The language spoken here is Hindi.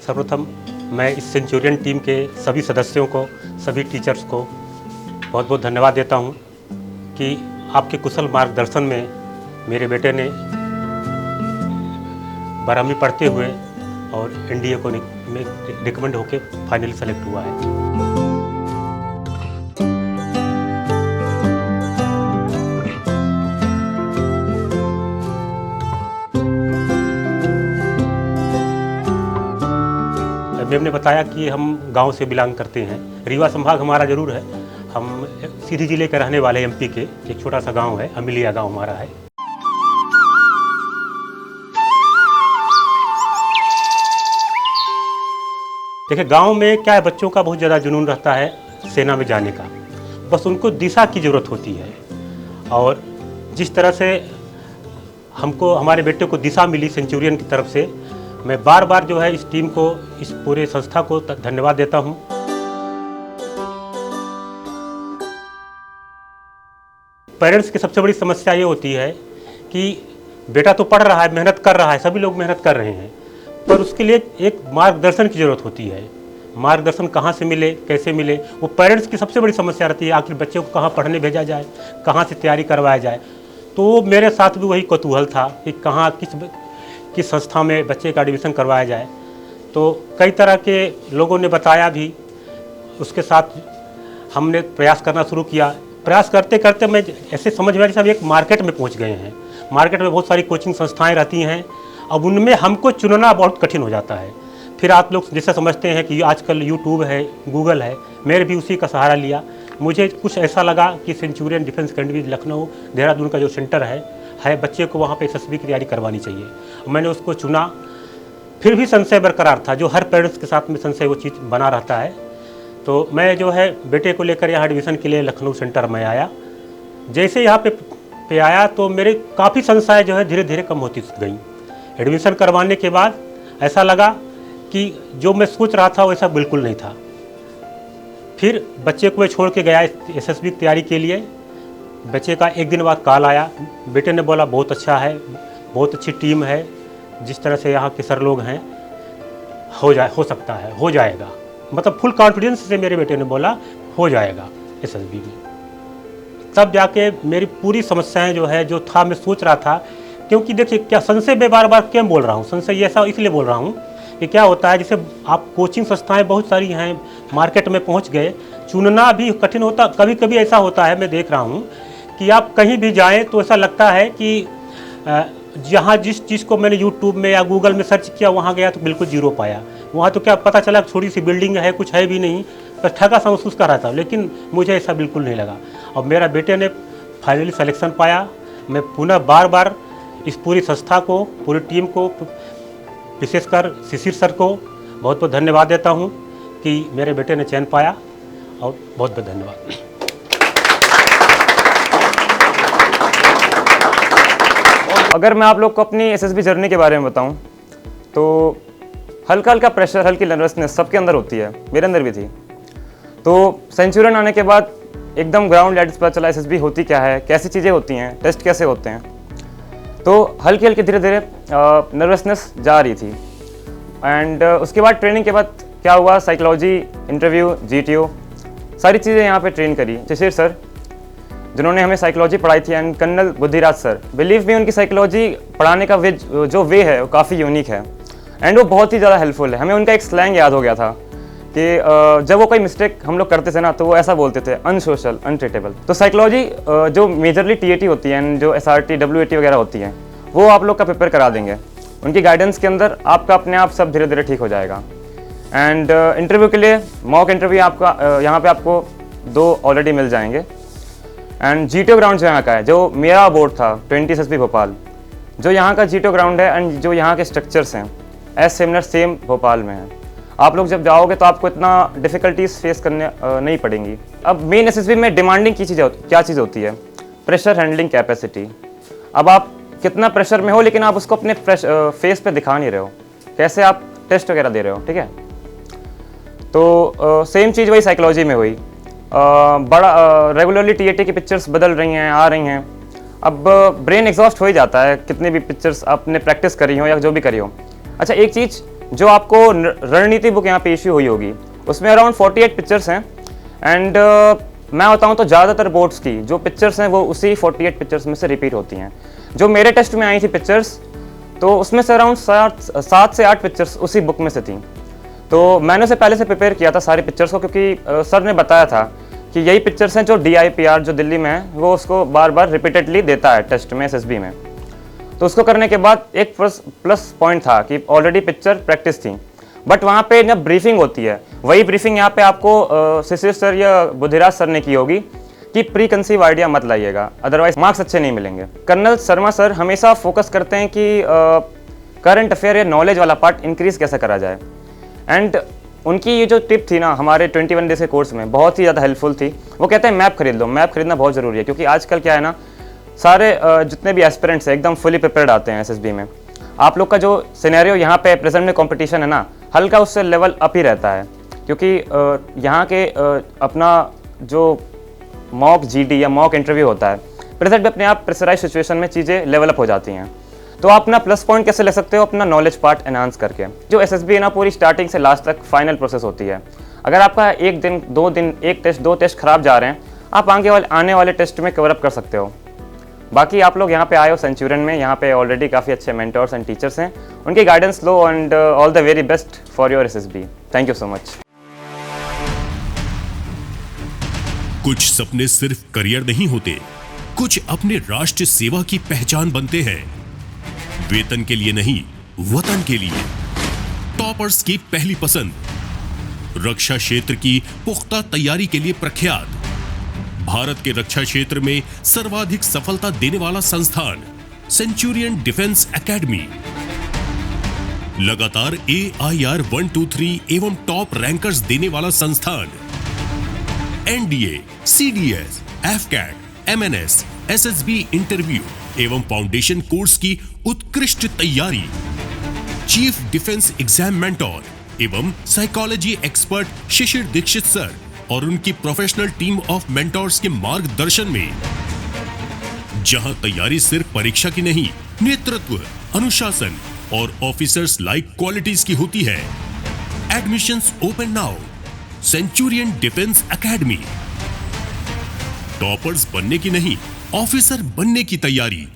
सर्वप्रथम मैं इस सेंचुरियन टीम के सभी सदस्यों को, सभी टीचर्स को बहुत बहुत धन्यवाद देता हूं कि आपके कुशल मार्गदर्शन में मेरे बेटे ने 12वीं पढ़ते हुए और एनडीए को में रिकमेंड होकर फाइनली सेलेक्ट हुआ है। मैम ने बताया कि हम गांव से बिलोंग करते हैं। रीवा संभाग हमारा जरूर है। हम सीधी जिले के रहने वाले एमपी के एक छोटा सा गांव है, अमिलिया गांव हमारा है। देखिए गांव में क्या है, बच्चों का बहुत ज़्यादा जुनून रहता है सेना में जाने का। बस उनको दिशा की ज़रूरत होती है और जिस तरह से हमको हमारे बेटे को दिशा मिली सेंचुरियन की तरफ से, मैं बार बार जो है इस टीम को, इस पूरे संस्था को धन्यवाद देता हूं। पेरेंट्स की सबसे बड़ी समस्या ये होती है कि बेटा तो पढ़ रहा है, मेहनत कर रहा है, सभी लोग मेहनत कर रहे हैं, पर उसके लिए एक मार्गदर्शन की ज़रूरत होती है। मार्गदर्शन कहाँ से मिले, कैसे मिले, वो पेरेंट्स की सबसे बड़ी समस्या रहती है। आखिर बच्चे को कहाँ पढ़ने भेजा जाए, कहाँ से तैयारी करवाया जाए। तो मेरे साथ भी वही कौतूहल था कि कहाँ किस संस्था में बच्चे का एडमिशन करवाया जाए। तो कई तरह के लोगों ने बताया भी, उसके साथ हमने प्रयास करना शुरू किया। प्रयास करते करते मैं ऐसे समझ में सब एक मार्केट में पहुंच गए हैं। मार्केट में बहुत सारी कोचिंग संस्थाएं रहती हैं, अब उनमें हमको चुनना बहुत कठिन हो जाता है। फिर आप लोग जैसे समझते हैं कि आजकल यूट्यूब है, गूगल है, मैंने भी उसी का सहारा लिया। मुझे कुछ ऐसा लगा कि Centurion defence academy Lucknow Dehradun का जो सेंटर है बच्चे को वहाँ पे एसएसबी की तैयारी करवानी चाहिए। मैंने उसको चुना। फिर भी संशय बरकरार था, जो हर पेरेंट्स के साथ में संशय वो चीज़ बना रहता है। तो मैं जो है बेटे को लेकर यहाँ एडमिशन के लिए लखनऊ सेंटर में आया। जैसे यहाँ पे आया तो मेरे काफ़ी संशय जो है धीरे धीरे कम होती गई। एडमिशन करवाने के बाद ऐसा लगा कि जो मैं सोच रहा था वैसा बिल्कुल नहीं था। फिर बच्चे को मैं छोड़ के गया एसएसबी की तैयारी के लिए। बच्चे का एक दिन बाद कॉल आया। बेटे ने बोला बहुत अच्छा है, बहुत अच्छी टीम है, जिस तरह से यहाँ के सर लोग हैं, हो सकता है, हो जाएगा। मतलब फुल कॉन्फिडेंस से मेरे बेटे ने बोला हो जाएगा एसएसबी में। तब जाके मेरी पूरी समस्याएं जो है, जो था मैं सोच रहा था, क्योंकि देखिए क्या संशय में बार बार क्यों बोल रहा हूँ, संशय ऐसा इसलिए बोल रहा हूँ कि क्या होता है, जैसे आप कोचिंग संस्थाएं बहुत सारी हैं, मार्केट में पहुँच गए, चुनना भी कठिन होता। कभी कभी ऐसा होता है, मैं देख रहा हूँ कि आप कहीं भी जाएं तो ऐसा लगता है कि जहाँ जिस चीज़ को मैंने यूट्यूब में या गूगल में सर्च किया वहाँ गया तो बिल्कुल जीरो पाया। वहाँ तो क्या पता चला छोटी सी बिल्डिंग है, कुछ है भी नहीं, बस ठगा सा महसूस कर रहा था। लेकिन मुझे ऐसा बिल्कुल नहीं लगा। और मेरा बेटे ने फाइनली सिलेक्शन पाया। मैं पुनः बार बार इस पूरी संस्था को, पूरी टीम को, विशेषकर शिशिर सर को बहुत बहुत धन्यवाद देता हूँ कि मेरे बेटे ने चयन पाया, और बहुत बहुत धन्यवाद। अगर मैं आप लोग को अपनी एसएसबी जर्नी के बारे में बताऊं तो हल्का हल्का प्रेशर, हल्की नर्वसनेस सबके अंदर होती है, मेरे अंदर भी थी। तो सेंचुरियन आने के बाद एकदम ग्राउंड लेवल पर चला एसएसबी होती क्या है, कैसी चीज़ें होती हैं, टेस्ट कैसे होते हैं। तो हल्की हल्की धीरे धीरे नर्वसनेस जा रही थी। एंड उसके बाद ट्रेनिंग के बाद क्या हुआ, साइकोलॉजी, इंटरव्यू, जीटीओ, सारी चीज़ें यहाँ पे ट्रेन करी शिशिर सर, जिन्होंने हमें साइकोलॉजी पढ़ाई थी, and colonel Buddhiraj sir. Believe me, उनकी साइकोलॉजी पढ़ाने का जो वे है वो काफ़ी यूनिक है एंड वो बहुत ही ज़्यादा हेल्पफुल है। हमें उनका एक स्लैंग याद हो गया था कि जब वो कोई मिस्टेक हम लोग करते थे ना, तो वो ऐसा बोलते थे, अनसोशल, अनट्रीटेबल। तो साइकोलॉजी जो मेजरली टीएटी होती है एंड जो एसआरटी, डब्ल्यूएटी वगैरह होती है, वो आप लोग का प्रिपेयर करा देंगे। उनकी गाइडेंस के अंदर आपका अपने आप सब धीरे धीरे ठीक हो जाएगा। एंड इंटरव्यू के लिए मॉक इंटरव्यू आपका यहाँ पे आपको 2 ऑलरेडी मिल जाएंगे। एंड जीटीओ ग्राउंड जो यहाँ का है, जो मेरा बोर्ड था 20 एसएसबी भोपाल, जो यहाँ का जीटीओ ग्राउंड है एंड जो यहाँ के स्ट्रक्चर्स हैं एज सिमिलर सेम भोपाल में है। आप लोग जब जाओगे तो आपको इतना डिफ़िकल्टीज फेस करने नहीं पड़ेंगी। अब मेन एसएसबी में डिमांडिंग क्या चीज़ होती है, प्रेशर हैंडलिंग कैपेसिटी। अब आप कितना प्रेशर में हो, लेकिन आप उसको अपने फेस पे दिखा नहीं रहे हो, कैसे आप टेस्ट वगैरह दे रहे हो, ठीक है। तो सेम चीज़ वही साइकोलॉजी में हुई। बड़ा रेगुलरली टीएटी की पिक्चर्स बदल रही हैं, आ रही हैं। अब ब्रेन एग्जॉस्ट हो ही जाता है, कितनी भी पिक्चर्स आपने प्रैक्टिस करी हो या जो भी करी हो। अच्छा, एक चीज़ जो आपको रणनीति बुक यहाँ पे इश्यू हुई होगी उसमें अराउंड 48 पिक्चर्स हैं एंड मैं बताऊँ तो ज़्यादातर बोर्ड्स की जो पिक्चर्स हैं वो उसी 48 पिक्चर्स में से रिपीट होती हैं। जो मेरे टेस्ट में आई थी पिक्चर्स तो उसमें से अराउंड 7 से 8 पिक्चर्स उसी बुक में से थी। तो मैंने उसे पहले से प्रिपेयर किया था सारी पिक्चर्स को, क्योंकि सर ने बताया था कि यही पिक्चर्स हैं जो DIPR जो दिल्ली में है वो उसको बार बार रिपीटेडली देता है टेस्ट में SSB में। तो उसको करने के बाद एक प्लस पॉइंट था कि ऑलरेडी पिक्चर प्रैक्टिस थी, बट वहाँ पे जब ब्रीफिंग होती है वही ब्रीफिंग यहाँ पे आपको शिशिर सर या बुद्धिराज सर ने की होगी कि प्री कंसीव आइडिया मत लाइएगा, अदरवाइज मार्क्स अच्छे नहीं मिलेंगे। कर्नल शर्मा सर हमेशा फोकस करते हैं कि करंट अफेयर या नॉलेज वाला पार्ट इंक्रीज कैसे करा जाए, एंड उनकी ये जो टिप थी ना हमारे 21 डेज के कोर्स में बहुत ही ज़्यादा हेल्पफुल थी। वो कहते हैं मैप खरीद लो, मैप खरीदना बहुत ज़रूरी है, क्योंकि आजकल क्या है ना सारे जितने भी एस्पिरेंट्स हैं एकदम फुली प्रिपेयर्ड आते हैं SSB में। आप लोग का जो सिनेरियो यहाँ पे प्रेजेंट में कंपटीशन है ना हल्का उससे लेवल अप ही रहता है, क्योंकि यहाँ के अपना जो मॉक GD या मॉक इंटरव्यू होता है प्रेजेंट में अपने आप प्रेशराइज सिचुएशन में चीज़ें लेवल अप हो जाती हैं। तो आप अपना प्लस पॉइंट कैसे ले सकते हो अपना नॉलेज पार्ट एनहांस करके। जो SSB है ना पूरी स्टार्टिंग से लास्ट तक फाइनल प्रोसेस होती है। अगर आपका एक दिन 2 दिन एक टेस्ट 2 टेस्ट खराब जा रहे हैं आप आने वाले टेस्ट में कवर अप कर सकते हो। बाकी आप लोग यहाँ पे आए हो सेंचुरियन में, यहाँ पे ऑलरेडी काफ़ी अच्छे मेंटर्स एंड टीचर्स हैं, उनकी guidance low and all the very best for your SSB। Thank you so much. कुछ सपने सिर्फ करियर नहीं होते, कुछ अपने राष्ट्र सेवा की पहचान बनते हैं। वेतन के लिए नहीं, वतन के लिए। टॉपर्स की पहली पसंद, रक्षा क्षेत्र की पुख्ता तैयारी के लिए प्रख्यात, भारत के रक्षा क्षेत्र में सर्वाधिक सफलता देने वाला संस्थान सेंचुरियन डिफेंस एकेडमी। लगातार AIR 1, 2, 3 एवं टॉप रैंकर्स देने वाला संस्थान। NDA, CDS, AFCAT, MNS, SSB interview एवं फाउंडेशन कोर्स की उत्कृष्ट तैयारी। चीफ डिफेंस एग्जाम मेंटोर एवं साइकोलॉजी एक्सपर्ट शिशिर दीक्षित सर और उनकी प्रोफेशनल टीम ऑफ मेंटोर्स के मार्गदर्शन में जहां तैयारी सिर्फ परीक्षा की नहीं, नेतृत्व, अनुशासन और ऑफिसर्स लाइक क्वालिटीज की होती है। Admissions open now. Centurion defence academy. Toppers बनने की नहीं, ऑफिसर बनने की तैयारी।